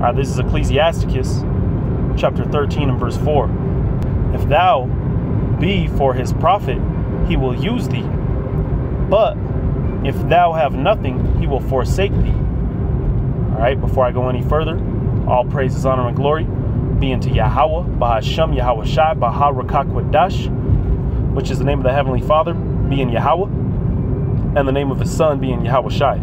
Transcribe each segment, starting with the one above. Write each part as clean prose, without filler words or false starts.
This is Ecclesiasticus chapter 13 and verse 4. If thou be for his profit, he will use thee. But if thou have nothing, he will forsake thee. All right, before I go any further, all praises, honor, and glory be unto Yahweh, Bahashem, Yahweh Shai, Baharakakwadah, which is the name of the Heavenly Father, being Yahweh, and the name of his Son, being Yahweh Shai.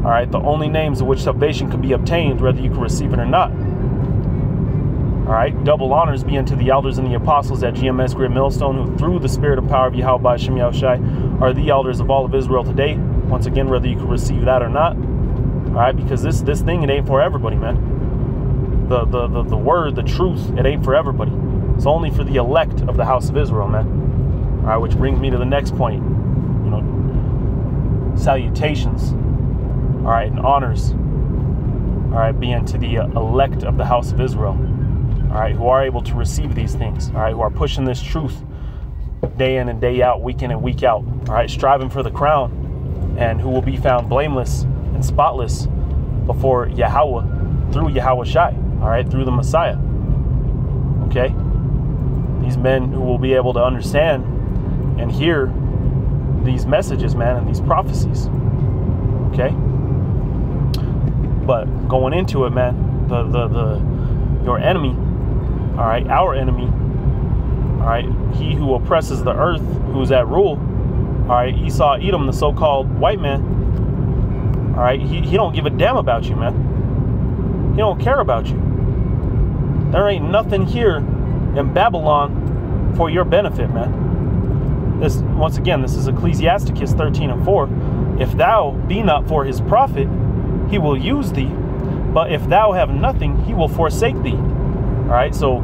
All right, the only names in which salvation could be obtained, whether you can receive it or not. All right, double honors be unto the elders and the apostles at GMS Great Millstone, who through the spirit and power of Yahweh, Bahashem, Yahweh Shai, are the elders of all of Israel today. Once again, whether you can receive that or not. All right, because this thing, it ain't for everybody, man. The word, the truth, it ain't for everybody. It's only for the elect of the house of Israel, man. All right, which brings me to the next point. Salutations, all right, and honors, all right, be unto the elect of the house of Israel, all right, who are able to receive these things, all right, who are pushing this truth day in and day out, week in and week out, all right, striving for the crown, and who will be found blameless and spotless before Yahweh through Yahweh Shai, all right, through the Messiah. Okay, these men who will be able to understand and hear these messages, man, and these prophecies. Okay, but going into it, man, your enemy, all right, our enemy, all right, he who oppresses the earth, who's at rule, all right, Esau, Edom, the so-called white man, all right, he don't give a damn about you, man. He don't care about you. There ain't nothing here in Babylon for your benefit, man. This, once again, this is Ecclesiasticus 13 and 4. If thou be not for his profit, he will use thee. But if thou have nothing, he will forsake thee. All right, so,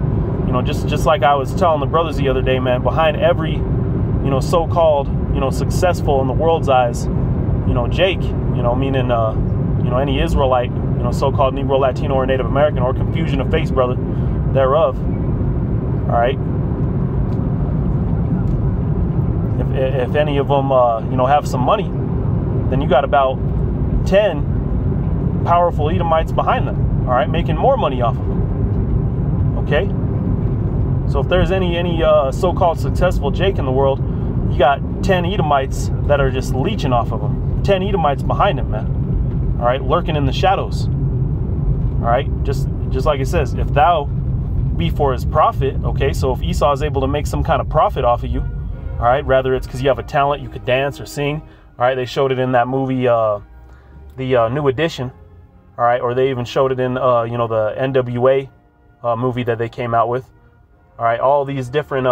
just like I was telling the brothers the other day, man, behind every, so-called, successful in the world's eyes, Jake, meaning, any Israelite, so-called Negro, Latino, or Native American, or confusion of face, brother, thereof. All right. If any of them, have some money, then you got about 10 powerful Edomites behind them, all right, making more money off of them. Okay? So if there's any so-called successful Jake in the world, you got 10 Edomites that are just leeching off of him. 10 Edomites behind him, man. All right, lurking in the shadows. All right, just like it says, if thou be for his profit, okay, so if Esau is able to make some kind of profit off of you, all right, rather it's because you have a talent, you could dance or sing, all right, they showed it in that movie, the New Edition, all right, or they even showed it in, the NWA movie that they came out with, all right, all these different,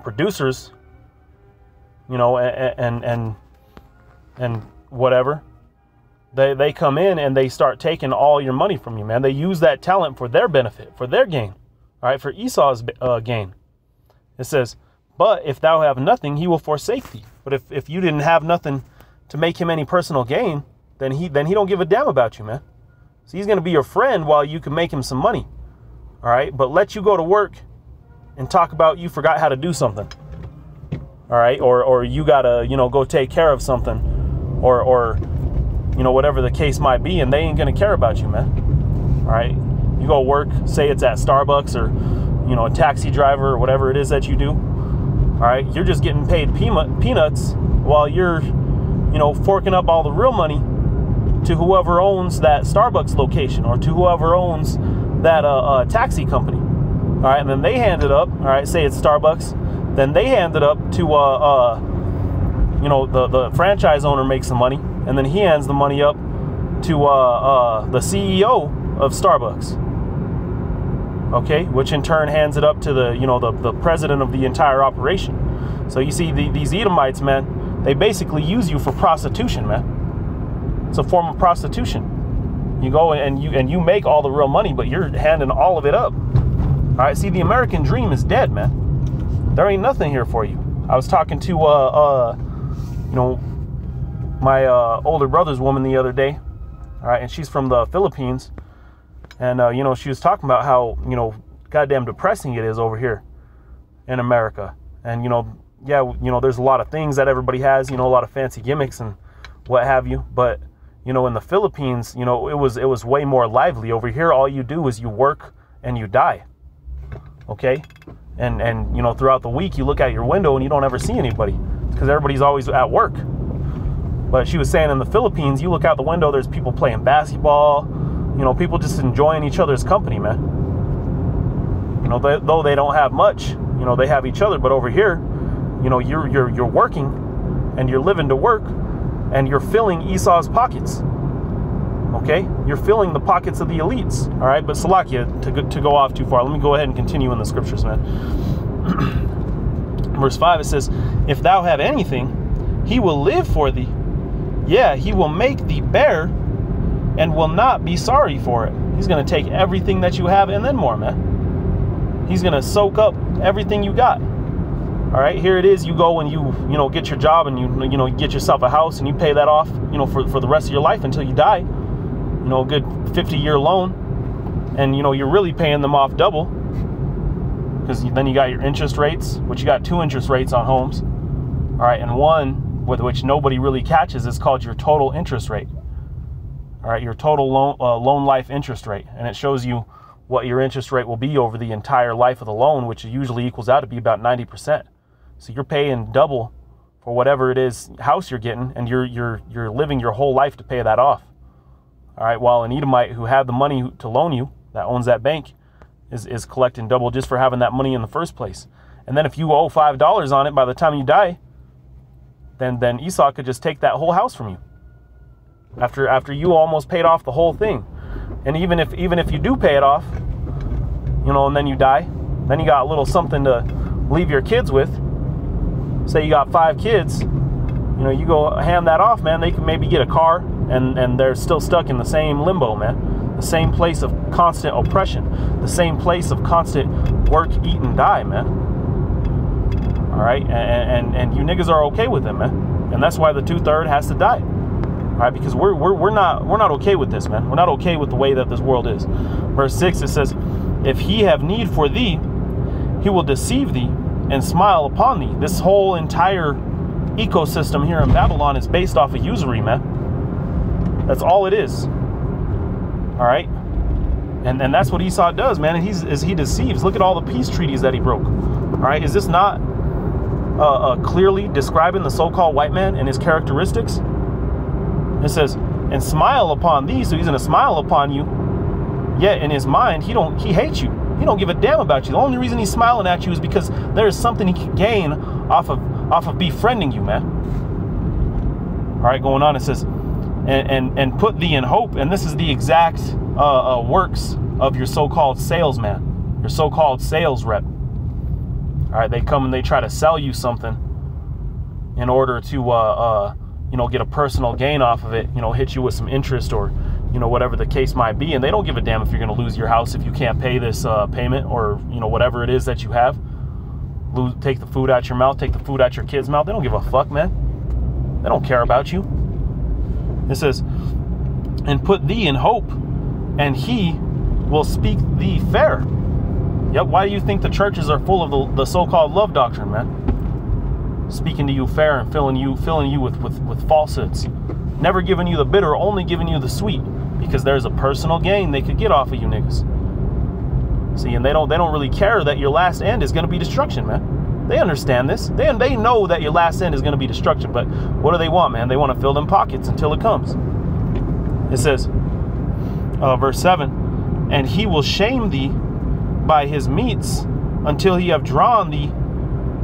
producers, and whatever, they come in and they start taking all your money from you, man. They use that talent for their benefit, for their gain, all right, for Esau's gain. It says, but if thou have nothing, he will forsake thee. But if you didn't have nothing to make him any personal gain, then he don't give a damn about you, man. So he's going to be your friend while you can make him some money. All right. But let you go to work and talk about you forgot how to do something. All right. Or you got to, go take care of something or whatever the case might be. And they ain't going to care about you, man. All right. You go work, say it's at Starbucks or, a taxi driver or whatever it is that you do. All right. You're just getting paid peanuts while you're, forking up all the real money to whoever owns that Starbucks location or to whoever owns that taxi company. All right. And then they hand it up. All right. Say it's Starbucks. Then they hand it up to, the franchise owner makes some money. And then he hands the money up to the CEO of Starbucks. Okay, which in turn hands it up to the president of the entire operation. So you see these Edomites, man, they basically use you for prostitution, man. It's a form of prostitution. You go and you make all the real money, but you're handing all of it up. All right, see, the American dream is dead, man. There ain't nothing here for you. I was talking to my older brother's woman the other day, all right, and she's from the Philippines. And, she was talking about how, goddamn depressing it is over here in America. And, there's a lot of things that everybody has, a lot of fancy gimmicks and what have you. But, You know, in the Philippines, you know, it was way more lively. Over here, all you do is you work and you die. Okay? And you know, throughout the week, you look out your window and you don't ever see anybody because everybody's always at work. But she was saying in the Philippines, you look out the window, there's people playing basketball, you know, people just enjoying each other's company, man. You know, though they don't have much, you know, they have each other. But over here, you know, you're working and you're living to work and you're filling Esau's pockets. Okay? You're filling the pockets of the elites. All right? But Salakia, to go off too far, let me go ahead and continue in the scriptures, man. Verse 5, it says, if thou have anything, he will live for thee. Yeah, he will make thee bear and will not be sorry for it. He's going to take everything that you have and then more, man. He's going to soak up everything you got. All right, here it is. You go and you know, get your job and you know, get yourself a house and you pay that off, you know, for the rest of your life until you die. You know, a good 50-year loan. And, you know, you're really paying them off double because then you got your interest rates, which you got 2 interest rates on homes. All right, and one with which nobody really catches is called your total interest rate. All right, your total loan life interest rate. And it shows you what your interest rate will be over the entire life of the loan, which usually equals out to be about 90%. So you're paying double for whatever it is house you're getting, and you're living your whole life to pay that off. All right, while an Edomite who had the money to loan you, that owns that bank, is collecting double just for having that money in the first place. And then if you owe $5 on it by the time you die, then Esau could just take that whole house from you after you almost paid off the whole thing. And even if you do pay it off, you know, and then you die, then you got a little something to leave your kids with. Say you got 5 kids, you know, you go hand that off, man, they can maybe get a car and they're still stuck in the same limbo, man. The same place of constant oppression, the same place of constant work, eat, and die, man. All right, and you niggas are okay with them, man. And that's why the 2/3 has to die. All right, because we're not okay with this, man. We're not okay with the way that this world is. Verse 6, it says, if he have need for thee, he will deceive thee and smile upon thee. This whole entire ecosystem here in Babylon is based off of usury, man. That's all it is. All right, and that's what Esau does, man. And he deceives. Look at all the peace treaties that he broke. All right, is this not clearly describing the so-called white man and his characteristics? It says, and smile upon thee. So he's going to smile upon you. Yet in his mind, he hates you. He don't give a damn about you. The only reason he's smiling at you is because there is something he can gain off of befriending you, man. All right, going on, it says, and put thee in hope. And this is the exact works of your so-called salesman, your so-called sales rep. All right, they come and they try to sell you something in order to you know, get a personal gain off of it, you know, hit you with some interest or, you know, whatever the case might be. And they don't give a damn if you're going to lose your house if you can't pay this payment or, you know, whatever it is that you have. Take the food out your mouth, take the food out your kid's mouth. They don't give a fuck, man. They don't care about you. It says, and put thee in hope, and he will speak thee fair. Yep, why do you think the churches are full of the so-called love doctrine, man? Speaking to you fair and filling you with falsehoods. Never giving you the bitter, only giving you the sweet. Because there's a personal gain they could get off of you niggas. See, and they don't really care that your last end is going to be destruction, man. They understand this. They know that your last end is going to be destruction. But what do they want, man? They want to fill them pockets until it comes. It says, verse 7, and he will shame thee by his meats until he have drawn thee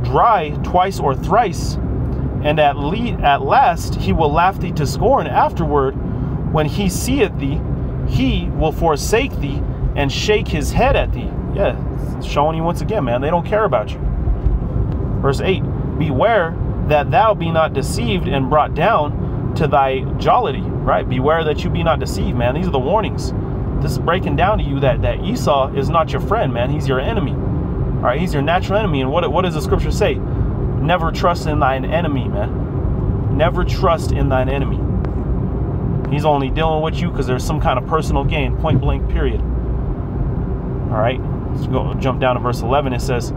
dry twice or thrice, and at last he will laugh thee to scorn. Afterward, when he seeth thee, he will forsake thee and shake his head at thee. Yeah, it's showing you once again, man, they don't care about you. Verse 8, beware that thou be not deceived and brought down to thy jollity. Right, beware that you be not deceived, man. These are the warnings. This is breaking down to you that Esau is not your friend, man. He's your enemy. All right, he's your natural enemy. And what does the scripture say? Never trust in thine enemy, man. Never trust in thine enemy. He's only dealing with you because there's some kind of personal gain, point blank, period. All right, let's go jump down to verse 11. It says,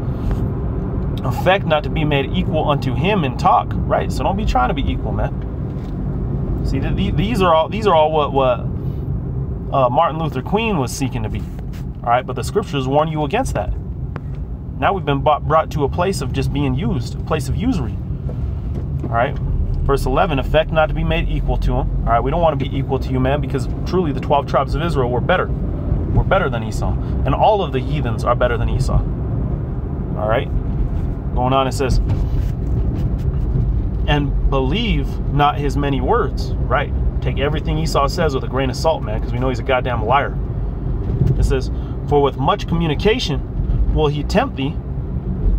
affect not to be made equal unto him in talk. Right, so don't be trying to be equal, man. See, these are all what Martin Luther King was seeking to be. All right, but the scriptures warn you against that. Now we've been brought to a place of just being used, a place of usury. All right, verse 11, affect not to be made equal to him. All right, we don't want to be equal to you, man, because truly the 12 tribes of Israel were better. We're better than Esau. And all of the heathens are better than Esau. All right, going on, it says, and believe not his many words. Right, take everything Esau says with a grain of salt, man, because we know he's a goddamn liar. It says, for with much communication will he tempt thee,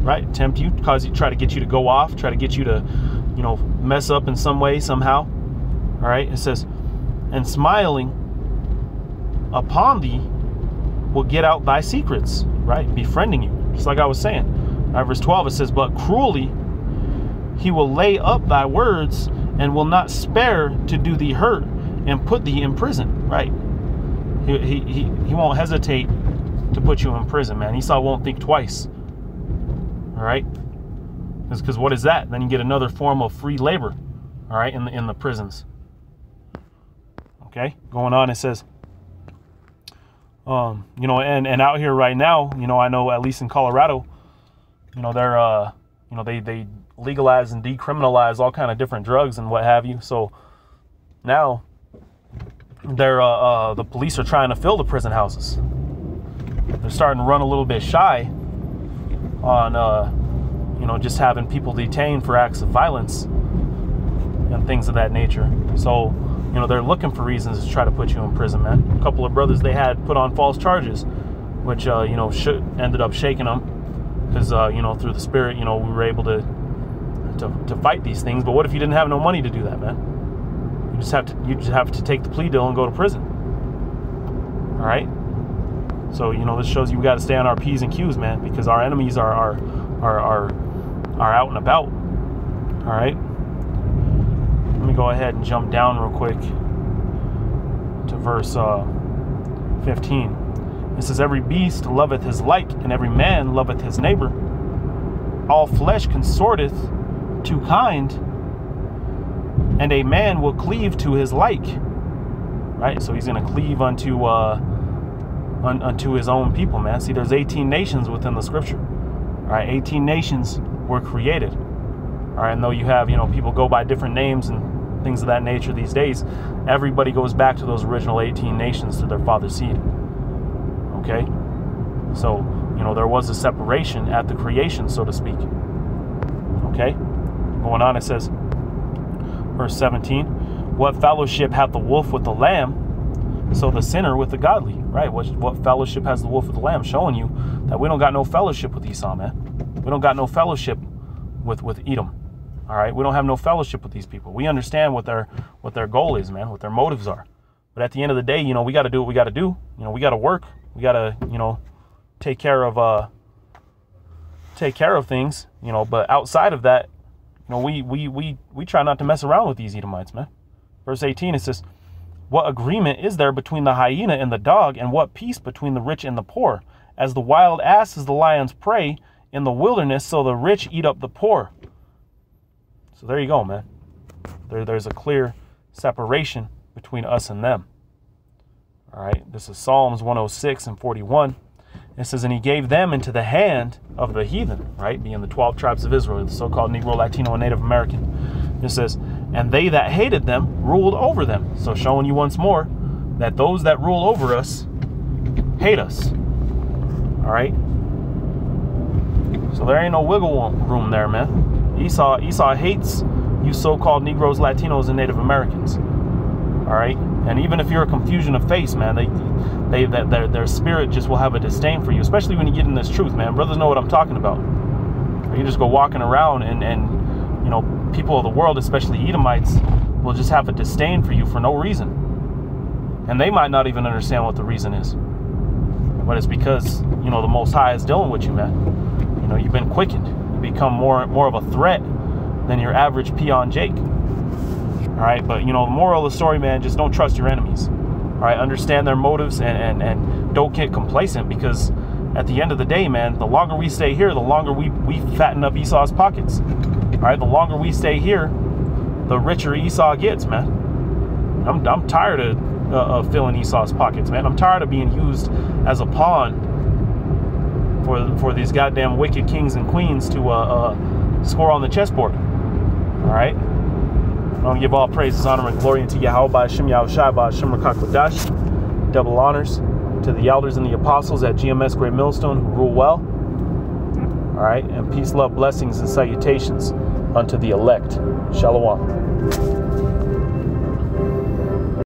right? Tempt you, try to get you to go off, try to get you to, you know, mess up in some way, somehow. All right, it says, and smiling upon thee will get out thy secrets, right? Befriending you, just like I was saying. Verse 12, it says, but cruelly he will lay up thy words and will not spare to do thee hurt and put thee in prison, right? He won't hesitate to put you in prison, man. Esau won't think twice. All right, because what is that? Then you get another form of free labor, all right, in the prisons. Okay, going on, it says, you know, and out here right now, you know, I know at least in Colorado, you know, they're you know, they legalize and decriminalize all kind of different drugs and what have you. So now they're the police are trying to fill the prison houses. They're starting to run a little bit shy on, you know, just having people detained for acts of violence and things of that nature. So, you know, they're looking for reasons to try to put you in prison, man. A couple of brothers they had put on false charges, which, you know, ended up shaking them because, you know, through the Spirit, you know, we were able to fight these things. But what if you didn't have no money to do that, man? You just have to take the plea deal and go to prison. All right. So, you know, this shows you we got to stay on our P's and Q's, man, because our enemies are out and about. All right. Let me go ahead and jump down real quick to verse 15. It says, every beast loveth his like, and every man loveth his neighbor. All flesh consorteth to kind, and a man will cleave to his like. Right? So he's going to cleave unto his own people, man. See, there's 18 nations within the scripture. All right, 18 nations were created. All right, and though you have, you know, people go by different names and things of that nature these days, everybody goes back to those original 18 nations, to their father's seed. Okay? So, you know, there was a separation at the creation, so to speak. Okay? Going on, it says, verse 17, what fellowship hath the wolf with the lamb, so the sinner with the godly? Right? What fellowship has the wolf with the lamb? Showing you that we don't got no fellowship with Esau, man. We don't got no fellowship with Edom. All right? We don't have no fellowship with these people. We understand what their goal is, man, what their motives are. But at the end of the day, you know, we got to do what we got to do. You know, we got to work. We got to, you know, take care of things, you know, but outside of that, you know, we try not to mess around with these Edomites, man. Verse 18, it says, what agreement is there between the hyena and the dog, and what peace between the rich and the poor? As the wild ass is the lion's prey in the wilderness, so the rich eat up the poor. So there you go, man. There's a clear separation between us and them. All right, this is Psalms 106 and 41. It says, and he gave them into the hand of the heathen, right, being the 12 tribes of Israel, the so-called Negro, Latino, and Native American. It says, and they that hated them ruled over them. So showing you once more that those that rule over us hate us. All right. So there ain't no wiggle room there, man. Esau hates you so-called Negroes, Latinos, and Native Americans. All right. And even if you're a confusion of face, man, their spirit just will have a disdain for you, especially when you get in this truth, man. Brothers know what I'm talking about. You just go walking around and you know, people of the world, especially Edomites, will just have a disdain for you for no reason. And they might not even understand what the reason is. But it's because, you know, the Most High is dealing with you, man. You know, you've been quickened. You become more of a threat than your average peon Jake. All right, but, you know, the moral of the story, man, just don't trust your enemies. All right, understand their motives and don't get complacent, because at the end of the day, man, the longer we stay here, the longer we fatten up Esau's pockets. All right, the longer we stay here, the richer Esau gets, man. I'm tired of filling Esau's pockets, man. I'm tired of being used as a pawn for these goddamn wicked kings and queens to score on the chessboard. All right. I want to give all praises, honor, and glory unto Yahweh by Hashem Yahushai by Hashem Rakak Badash. Double honors to the elders and the apostles at GMS Great Millstone who rule well. All right. And peace, love, blessings, and salutations unto the elect. Shalom.